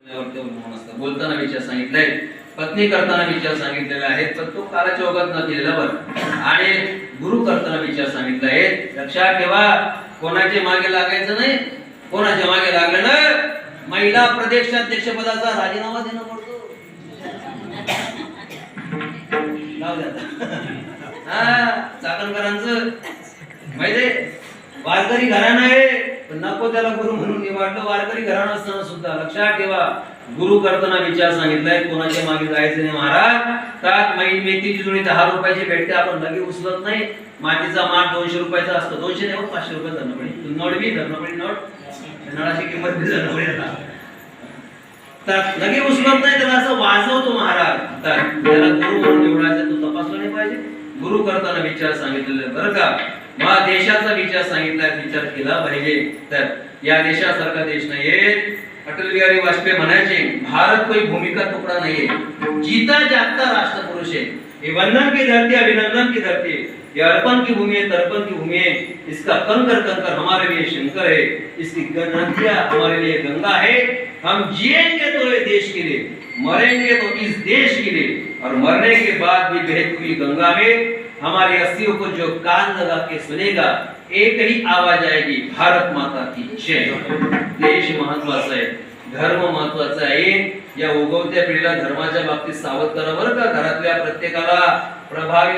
बोलताना विचार सांगितलाय, पत्नी करताना विचार सांगितलेले आहेत, पण तो कालाच्या ओघात न केलेला बरं. आणि गुरु करताना विचार सांगितले आहेत. लक्षात ठेवा, कोणाचे मागे लागायचं नाही. कोणाच्या मागे लागलं ना, महिला प्रदेशाध्यक्ष पदाचा राजीनामा देणं पडतो. चाकणकरांचं माहितीये, वारकरी घराणं आहे, पण नको त्याला गुरु म्हणून निवडलं. वारकरी घराणं असताना सुद्धा लक्षात ठेवा, गुरु करताना विचार सांगितलाय, कोणाच्या मागे जायचं नाही महाराज. त्यात मेथीची जुडी 10 रुपयाची भेटते, आपण लगे उचलत नाही. मातीचा माठ 200 रुपयाचा असतो. 200 नाही, 500 रुपये धरणं पडेल. नोट बी धरणं पडेल. नोटाची किंमत बी धरणं पडेल. लगे उचलत नाही, त्याला असं वाजवतो महाराज. तर त्याला गुरु म्हणून निवडायचं, तो तपासला नाही पाहिजे. गुरु करताना विचार सांगितलेले बरं का. मग देशाचा विचार सांगितला, विचार केला पाहिजे. तर या देशासारखा देश नाहीये. अटल बिहारी वाजपेयी म्हणायचे, भारत कोई भूमि का टुकड़ा नहीं है, जीता जागता राष्ट्र पुरुष है. ये वंदन की धरती, अभिनंदन की धरती, ये अर्पण की भूमि है, तर्पण की भूमि है. इसका कंकर कंकर हमारे लिए शंकर है, इसकी नदियां हमारे लिए गंगा है. हम जिएंगे तो ये देश के लिए, मरेंगे तो इस देश के लिए, और मरने के बाद भी बहती हुई गंगा में हमारी अस्थियों को जो कान लगा के सुनेगा, एक ही आवाज आएगी, भारत माता की जय. देश महत्वाचा आहे, धर्म महत्वाचा आहे. या उगवत्या पिढीला धर्माच्या बाबतीत सावध करा बरं का. घरातल्या प्रत्येकाला प्रभावी